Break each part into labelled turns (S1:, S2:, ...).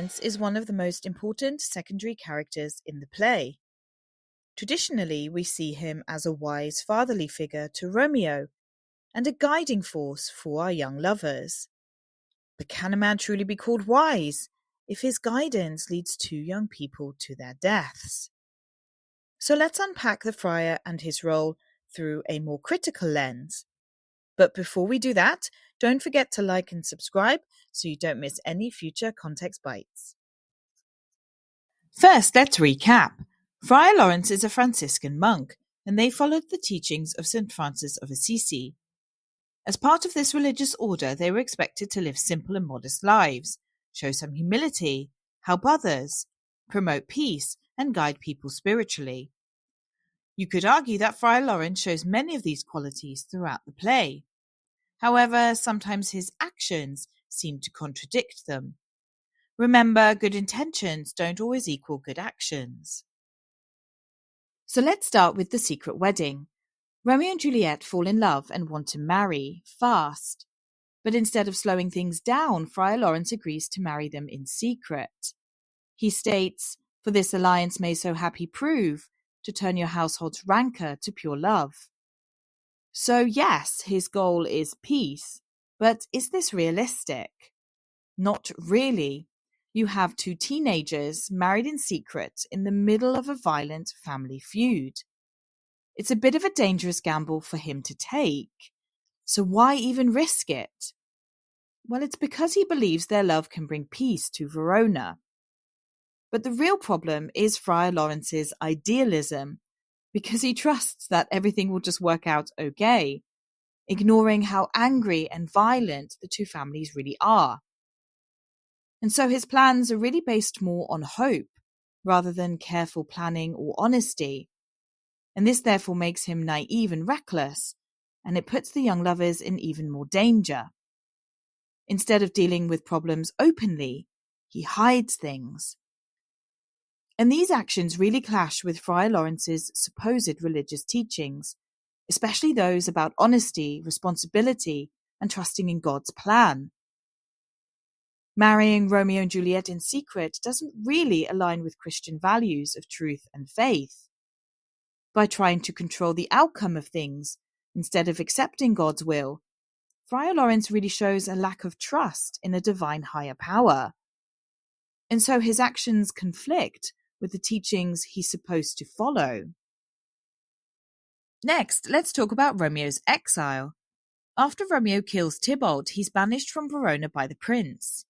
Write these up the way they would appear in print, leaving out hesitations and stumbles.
S1: Lawrence is one of the most important secondary characters in the play. Traditionally, we see him as a wise fatherly figure to Romeo and a guiding force for our young lovers. But can a man truly be called wise if his guidance leads two young people to their deaths? So let's unpack the friar and his role through a more critical lens. But before we do that, don't forget to like and subscribe so you don't miss any future Context Bites. First, let's recap. Friar Lawrence is a Franciscan monk, and they followed the teachings of St. Francis of Assisi. As part of this religious order, they were expected to live simple and modest lives, show some humility, help others, promote peace, and guide people spiritually. You could argue that Friar Lawrence shows many of these qualities throughout the play. However, sometimes his actions seem to contradict them. Remember, good intentions don't always equal good actions. So let's start with the secret wedding. Romeo and Juliet fall in love and want to marry fast. But instead of slowing things down, Friar Lawrence agrees to marry them in secret. He states, "For this alliance may so happy prove, to turn your household's rancour to pure love." So yes, his goal is peace, but is this realistic? Not really. You have two teenagers married in secret in the middle of a violent family feud. It's a bit of a dangerous gamble for him to take. So why even risk it? Well, it's because he believes their love can bring peace to Verona. But the real problem is Friar Lawrence's idealism, because he trusts that everything will just work out okay, ignoring how angry and violent the two families really are. And so his plans are really based more on hope rather than careful planning or honesty. And this therefore makes him naive and reckless, and it puts the young lovers in even more danger. Instead of dealing with problems openly, he hides things. And these actions really clash with Friar Lawrence's supposed religious teachings, especially those about honesty, responsibility, and trusting in God's plan. Marrying Romeo and Juliet in secret doesn't really align with Christian values of truth and faith. By trying to control the outcome of things instead of accepting God's will, Friar Lawrence really shows a lack of trust in a divine higher power. And so his actions conflict with the teachings he's supposed to follow. Next, let's talk about Romeo's exile. After Romeo kills Tybalt, he's banished from Verona by the prince.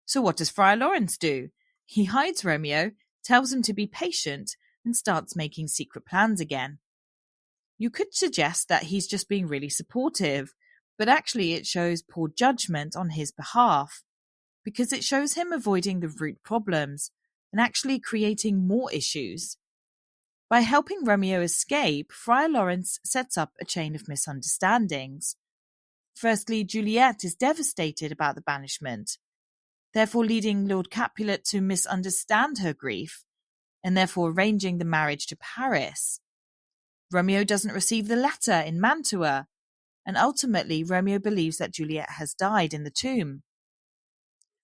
S1: So what does Friar Lawrence do? He hides Romeo, tells him to be patient, and starts making secret plans again. You could suggest that he's just being really supportive, but actually it shows poor judgment on his behalf, because it shows him avoiding the root problems and actually creating more issues. By helping Romeo escape, Friar Lawrence sets up a chain of misunderstandings. Firstly, Juliet is devastated about the banishment, therefore leading Lord Capulet to misunderstand her grief, and therefore arranging the marriage to Paris. Romeo doesn't receive the letter in Mantua, and ultimately Romeo believes that Juliet has died in the tomb.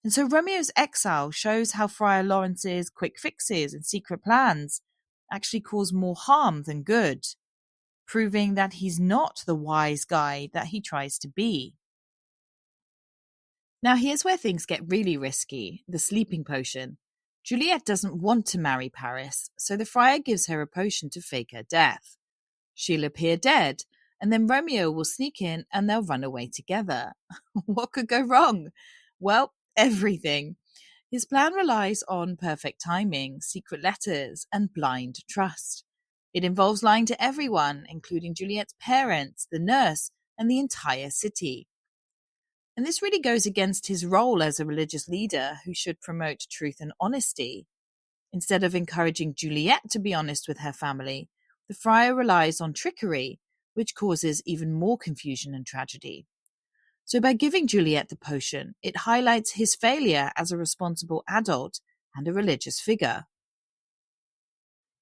S1: And so Romeo's exile shows how Friar Lawrence's quick fixes and secret plans actually cause more harm than good, proving that he's not the wise guy that he tries to be. Now here's where things get really risky, the sleeping potion. Juliet doesn't want to marry Paris, so the friar gives her a potion to fake her death. She'll appear dead, and then Romeo will sneak in and they'll run away together. What could go wrong? Well, everything. His plan relies on perfect timing, secret letters, and blind trust. It involves lying to everyone, including Juliet's parents, the nurse, and the entire city. And this really goes against his role as a religious leader who should promote truth and honesty. Instead of encouraging Juliet to be honest with her family, the friar relies on trickery, which causes even more confusion and tragedy. So by giving Juliet the potion, it highlights his failure as a responsible adult and a religious figure.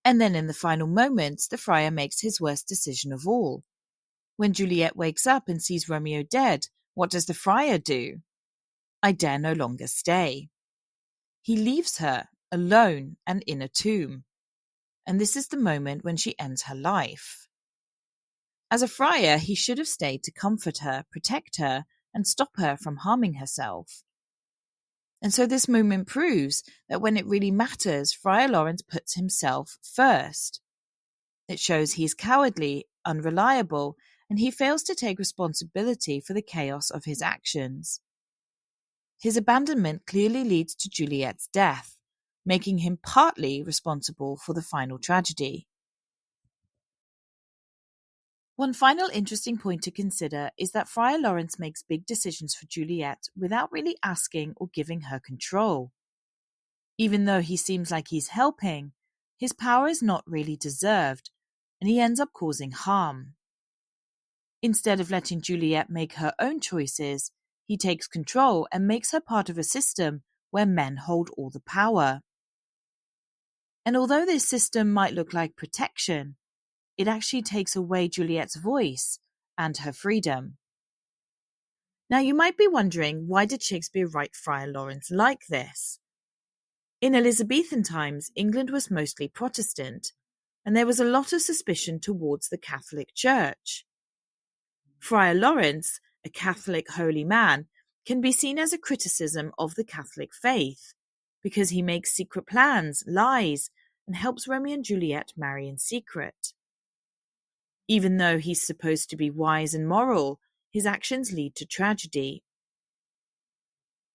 S1: And then in the final moments, the friar makes his worst decision of all. When Juliet wakes up and sees Romeo dead, what does the friar do? I dare no longer stay. He leaves her alone and in a tomb, and this is the moment when she ends her life. As a friar, he should have stayed to comfort her, protect her, and stop her from harming herself. And so this moment proves that when it really matters, Friar Lawrence puts himself first. It shows he's cowardly, unreliable, and he fails to take responsibility for the chaos of his actions. His abandonment clearly leads to Juliet's death, making him partly responsible for the final tragedy. One final interesting point to consider is that Friar Lawrence makes big decisions for Juliet without really asking or giving her control. Even though he seems like he's helping, his power is not really deserved, and he ends up causing harm. Instead of letting Juliet make her own choices, he takes control and makes her part of a system where men hold all the power. And although this system might look like protection, it actually takes away Juliet's voice and her freedom. Now you might be wondering, why did Shakespeare write Friar Lawrence like this? In Elizabethan times, England was mostly Protestant, and there was a lot of suspicion towards the Catholic Church. Friar Lawrence, a Catholic holy man, can be seen as a criticism of the Catholic faith, because he makes secret plans, lies, and helps Romeo and Juliet marry in secret. Even though he's supposed to be wise and moral, his actions lead to tragedy.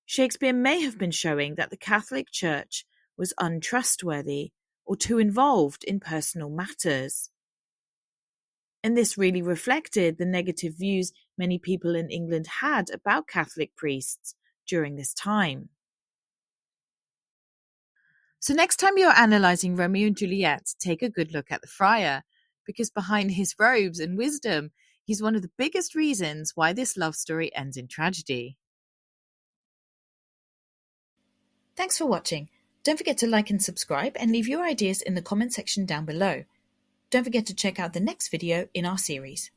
S1: Shakespeare may have been showing that the Catholic Church was untrustworthy or too involved in personal matters. And this really reflected the negative views many people in England had about Catholic priests during this time. So next time you're analysing Romeo and Juliet, take a good look at the friar, because behind his robes and wisdom, he's one of the biggest reasons why this love story ends in tragedy. Thanks for watching. Don't forget to like and subscribe and leave your ideas in the comment section down below. Don't forget to check out the next video in our series.